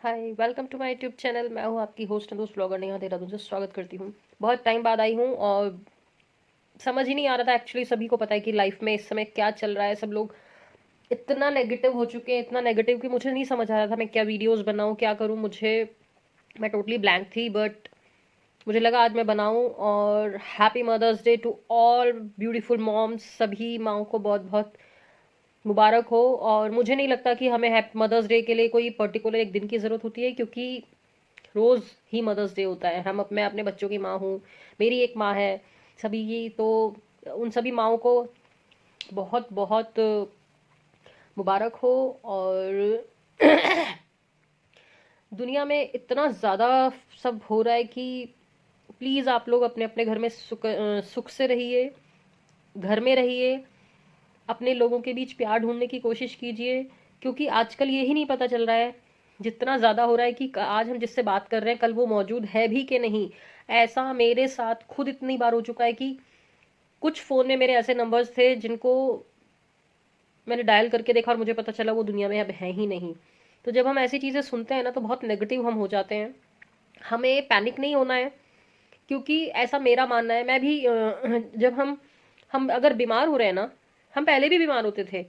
Hi welcome to my YouTube channel. मैं हूँ आपकी होस्ट एंड दोस्त ब्लॉगर नेहा देहरादून से स्वागत करती हूँ। बहुत टाइम बाद आई हूँ और समझ ही नहीं आ रहा था। एक्चुअली सभी को पता है कि लाइफ में इस समय क्या चल रहा है। सब लोग इतना नेगेटिव हो चुके हैं, इतना नेगेटिव कि मुझे नहीं समझ आ रहा था मैं क्या वीडियोस बनाऊँ, क्या करूँ। मैं टोटली ब्लैंक थी, बट मुझे लगा आज मैं बनाऊँ। और happy mothers day to all beautiful moms. सभी माँओं को बहुत बहुत मुबारक हो। और मुझे नहीं लगता कि हमें हैप्पी मदर्स डे के लिए कोई पर्टिकुलर एक दिन की ज़रूरत होती है, क्योंकि रोज ही मदर्स डे होता है। मैं अपने बच्चों की माँ हूँ, मेरी एक माँ है सभी की। तो उन सभी माँओं को बहुत बहुत मुबारक हो। और दुनिया में इतना ज़्यादा सब हो रहा है कि प्लीज़ आप लोग अपने अपने घर में सुख से रहिए, घर में रहिए, अपने लोगों के बीच प्यार ढूंढने की कोशिश कीजिए। क्योंकि आजकल ये ही नहीं पता चल रहा है, जितना ज़्यादा हो रहा है, कि आज हम जिससे बात कर रहे हैं कल वो मौजूद है भी कि नहीं। ऐसा मेरे साथ खुद इतनी बार हो चुका है कि कुछ फ़ोन में मेरे ऐसे नंबर्स थे जिनको मैंने डायल करके देखा और मुझे पता चला वो दुनिया में अब है ही नहीं। तो जब हम ऐसी चीज़ें सुनते हैं ना, तो बहुत नेगेटिव हम हो जाते हैं। हमें पैनिक नहीं होना है, क्योंकि ऐसा मेरा मानना है। मैं भी जब हम अगर बीमार हो रहे हैं ना, हम पहले भी बीमार होते थे।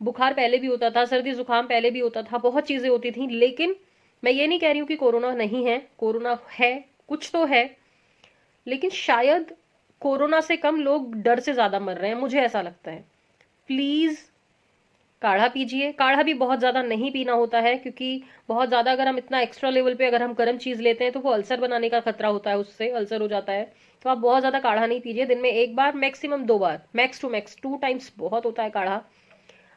बुखार पहले भी होता था, सर्दी जुकाम पहले भी होता था, बहुत चीज़ें होती थी। लेकिन मैं ये नहीं कह रही हूँ कि कोरोना नहीं है, कोरोना है, कुछ तो है। लेकिन शायद कोरोना से कम लोग डर से ज़्यादा मर रहे हैं, मुझे ऐसा लगता है। प्लीज़ काढ़ा पीजिए। काढ़ा भी बहुत ज़्यादा नहीं पीना होता है, क्योंकि बहुत ज़्यादा अगर हम इतना एक्स्ट्रा लेवल पे अगर हम गर्म चीज़ लेते हैं तो वो अल्सर बनाने का खतरा होता है, उससे अल्सर हो जाता है। तो आप बहुत ज़्यादा काढ़ा नहीं पीजिए। दिन में एक बार, मैक्सिमम 2 बार, मैक्स टू मैक्स 2 टाइम्स बहुत होता है काढ़ा।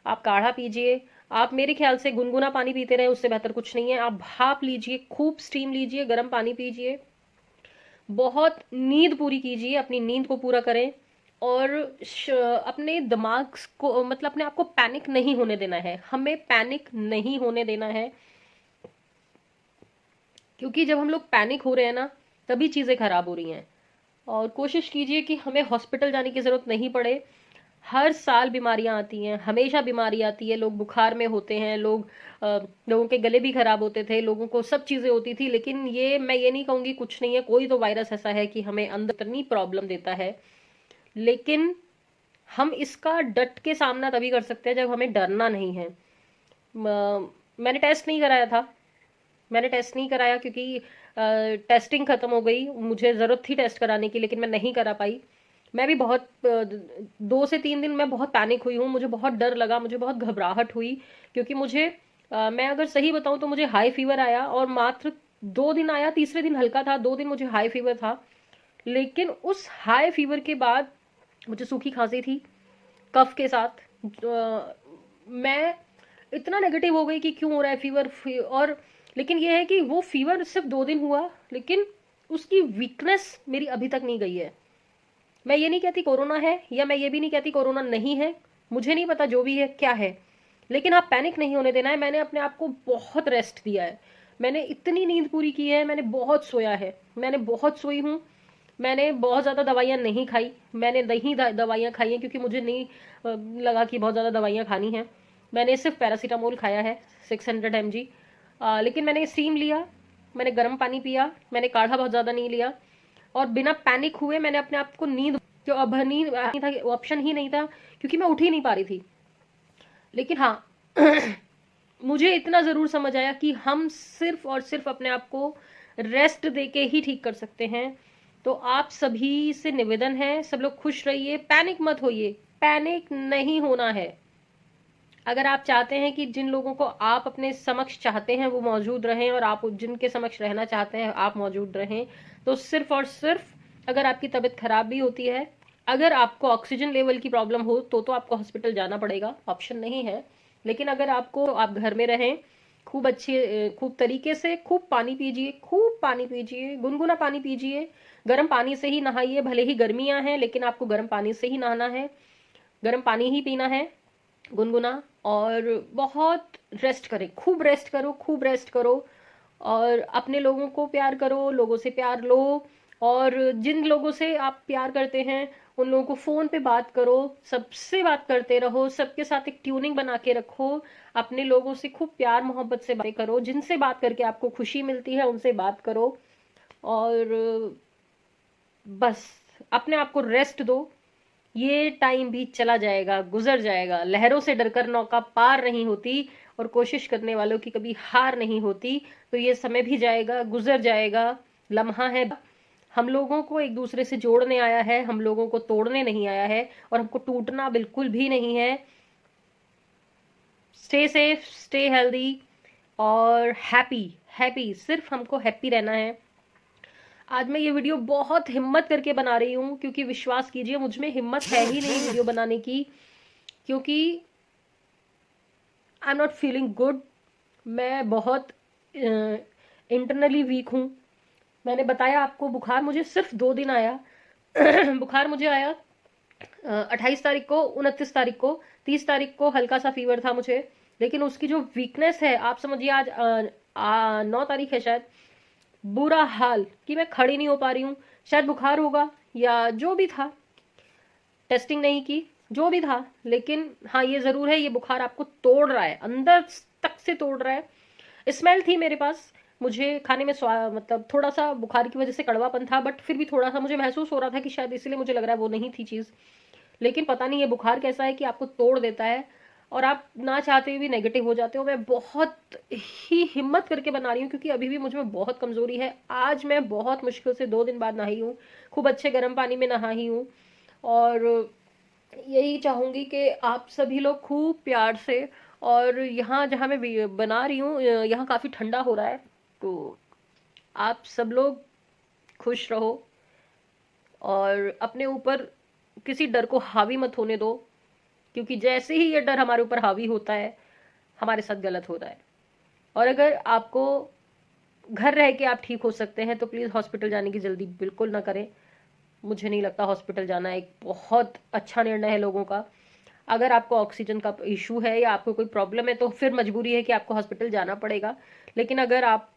आप काढ़ा पीजिए। आप मेरे ख्याल से गुनगुना पानी पीते रहे, उससे बेहतर कुछ नहीं है। आप भाप लीजिए, खूब स्टीम लीजिए, गर्म पानी पीजिए। बहुत नींद पूरी कीजिए, अपनी नींद को पूरा करें। और अपने दिमाग को, मतलब अपने आप को पैनिक नहीं होने देना है। हमें पैनिक नहीं होने देना है, क्योंकि जब हम लोग पैनिक हो रहे हैं ना, तभी चीज़ें खराब हो रही हैं। और कोशिश कीजिए कि हमें हॉस्पिटल जाने की ज़रूरत नहीं पड़े। हर साल बीमारियां आती हैं, हमेशा बीमारी आती है। लोग बुखार में होते हैं, लोगों के गले भी खराब होते थे, लोगों को सब चीज़ें होती थी। लेकिन मैं ये नहीं कहूँगी कुछ नहीं है। कोई तो वायरस ऐसा है कि हमें अंदर इतनी प्रॉब्लम देता है। लेकिन हम इसका डट के सामना तभी कर सकते हैं जब हमें डरना नहीं है। मैंने टेस्ट नहीं कराया था। मैंने टेस्ट नहीं कराया क्योंकि टेस्टिंग खत्म हो गई। मुझे ज़रूरत थी टेस्ट कराने की, लेकिन मैं नहीं करा पाई। मैं भी बहुत 2 से 3 दिन मैं बहुत पैनिक हुई हूँ। मुझे बहुत डर लगा, मुझे बहुत घबराहट हुई, क्योंकि मैं अगर सही बताऊँ तो मुझे हाई फीवर आया, और मात्र 2 दिन आया। तीसरे दिन हल्का था, 2 दिन मुझे हाई फीवर था। लेकिन उस हाई फीवर के बाद मुझे सूखी खांसी थी, कफ के साथ। मैं इतना नेगेटिव हो गई कि क्यों हो रहा है और लेकिन ये है कि वो फीवर सिर्फ 2 दिन हुआ, लेकिन उसकी वीकनेस मेरी अभी तक नहीं गई है। मैं ये नहीं कहती कोरोना है, या मैं ये भी नहीं कहती कोरोना नहीं है। मुझे नहीं पता जो भी है क्या है, लेकिन आप पैनिक नहीं होने देना है। मैंने अपने आप को बहुत रेस्ट दिया है। मैंने इतनी नींद पूरी की है, मैंने बहुत सोया है, मैंने बहुत सोई हूँ। मैंने बहुत ज़्यादा दवाइयाँ नहीं खाई। मैंने नहीं दवाइयाँ खाई हैं, क्योंकि मुझे नहीं लगा कि बहुत ज़्यादा दवाइयाँ खानी हैं। मैंने सिर्फ पैरासीटामोल खाया है, 600 mg। लेकिन मैंने स्टीम लिया, मैंने गर्म पानी पिया, मैंने काढ़ा बहुत ज़्यादा नहीं लिया। और बिना पैनिक हुए मैंने अपने आप को नींद, जो अब नींद नहीं था, ऑप्शन ही नहीं था, क्योंकि मैं उठ ही नहीं पा रही थी। लेकिन हाँ, मुझे इतना ज़रूर समझ आया कि हम सिर्फ और सिर्फ अपने आप को रेस्ट देके ही ठीक कर सकते हैं। तो आप सभी से निवेदन है, सब लोग खुश रहिए, पैनिक मत होइए। पैनिक नहीं होना है। अगर आप चाहते हैं कि जिन लोगों को आप अपने समक्ष चाहते हैं वो मौजूद रहें, और आप जिनके समक्ष रहना चाहते हैं आप मौजूद रहें, तो सिर्फ और सिर्फ, अगर आपकी तबीयत खराब भी होती है, अगर आपको ऑक्सीजन लेवल की प्रॉब्लम हो, तो आपको हॉस्पिटल जाना पड़ेगा, ऑप्शन नहीं है। लेकिन अगर आपको, तो आप घर में रहें, खूब तरीके से खूब पानी पीजिए, खूब पानी पीजिए, गुनगुना पानी पीजिए। गर्म पानी से ही नहाइए, भले ही गर्मियां हैं लेकिन आपको गर्म पानी से ही नहाना है, गर्म पानी ही पीना है, गुनगुना। और बहुत रेस्ट करें, खूब रेस्ट करो, खूब रेस्ट करो। और अपने लोगों को प्यार करो, लोगों से प्यार लो। और जिन लोगों से आप प्यार करते हैं उन लोगों को फोन पे बात करो, सबसे बात करते रहो, सबके साथ एक ट्यूनिंग बना के रखो। अपने लोगों से खूब प्यार मोहब्बत से बातें करो, जिनसे बात करके आपको खुशी मिलती है उनसे बात करो। और बस अपने आप को रेस्ट दो। ये टाइम भी चला जाएगा, गुजर जाएगा। लहरों से डरकर नौका पार नहीं होती और कोशिश करने वालों की कभी हार नहीं होती। तो ये समय भी जाएगा, गुजर जाएगा। लम्हा है, हम लोगों को एक दूसरे से जोड़ने आया है, हम लोगों को तोड़ने नहीं आया है, और हमको टूटना बिल्कुल भी नहीं है। स्टे सेफ, स्टे हेल्दी और हैप्पी। हैप्पी, सिर्फ हमको हैप्पी रहना है। आज मैं ये वीडियो बहुत हिम्मत करके बना रही हूँ, क्योंकि विश्वास कीजिए मुझ में हिम्मत है ही नहीं वीडियो बनाने की, क्योंकि I am not feeling good. मैं बहुत इंटरनली वीक हूँ। मैंने बताया आपको, बुखार मुझे सिर्फ 2 दिन आया। बुखार मुझे आया 28 तारीख को, 29 तारीख को, 30 तारीख को हल्का सा फीवर था मुझे। लेकिन उसकी जो वीकनेस है, आप समझिए आज 9 तारीख है शायद, बुरा हाल कि मैं खड़ी नहीं हो पा रही हूँ। शायद बुखार होगा या जो भी था, टेस्टिंग नहीं की, जो भी था। लेकिन हाँ, ये जरूर है, ये बुखार आपको तोड़ रहा है, अंदर तक से तोड़ रहा है। स्मेल थी मेरे पास, मुझे खाने में मतलब थोड़ा सा बुखार की वजह से कड़वापन था, बट फिर भी थोड़ा सा मुझे महसूस हो रहा था कि शायद इसलिए मुझे लग रहा है वो नहीं थी चीज। लेकिन पता नहीं ये बुखार कैसा है कि आपको तोड़ देता है और आप ना चाहते हुए भी नेगेटिव हो जाते हो। मैं बहुत ही हिम्मत करके बना रही हूँ, क्योंकि अभी भी मुझ में बहुत कमजोरी है। आज मैं बहुत मुश्किल से 2 दिन बाद नहाई हूँ, खूब अच्छे गर्म पानी में नहाई हूँ। और यही चाहूंगी कि आप सभी लोग खूब प्यार से, और यहाँ जहाँ मैं बना रही हूँ यहाँ काफी ठंडा हो रहा है, तो आप सब लोग खुश रहो और अपने ऊपर किसी डर को हावी मत होने दो, क्योंकि जैसे ही ये डर हमारे ऊपर हावी होता है हमारे साथ गलत होता है। और अगर आपको घर रह के आप ठीक हो सकते हैं तो प्लीज हॉस्पिटल जाने की जल्दी बिल्कुल ना करें। मुझे नहीं लगता हॉस्पिटल जाना एक बहुत अच्छा निर्णय है लोगों का। अगर आपको ऑक्सीजन का इशू है या आपको कोई प्रॉब्लम है तो फिर मजबूरी है कि आपको हॉस्पिटल जाना पड़ेगा। लेकिन अगर आप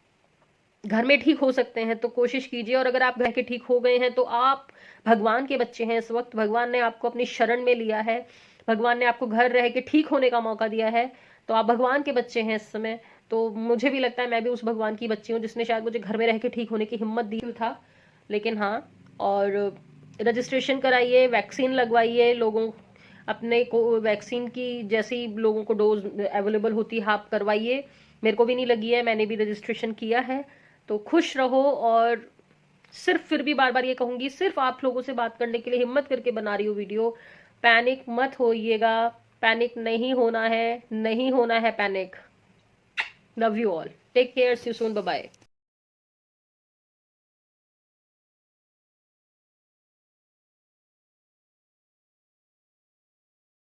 घर में ठीक हो सकते हैं तो कोशिश कीजिए। और अगर आप घर के ठीक हो गए हैं तो आप भगवान के बच्चे हैं। इस वक्त भगवान ने आपको अपनी शरण में लिया है, भगवान ने आपको घर रह के ठीक होने का मौका दिया है, तो आप भगवान के बच्चे हैं इस समय। तो मुझे भी लगता है मैं भी उस भगवान की बच्ची हूँ जिसने शायद मुझे घर में रह के ठीक होने की हिम्मत दी था। लेकिन हाँ, और रजिस्ट्रेशन कराइए, वैक्सीन लगवाइए। लोगों अपने को वैक्सीन की जैसी लोगों को डोज अवेलेबल होती है आप करवाइए। मेरे को भी नहीं लगी है, मैंने भी रजिस्ट्रेशन किया है। तो खुश रहो। और सिर्फ फिर भी बार बार ये कहूंगी, सिर्फ आप लोगों से बात करने के लिए हिम्मत करके बना रही हूँ वीडियो। पैनिक मत होइएगा, पैनिक नहीं होना है, नहीं होना है panic. Love you all, take care, see you soon, bye bye.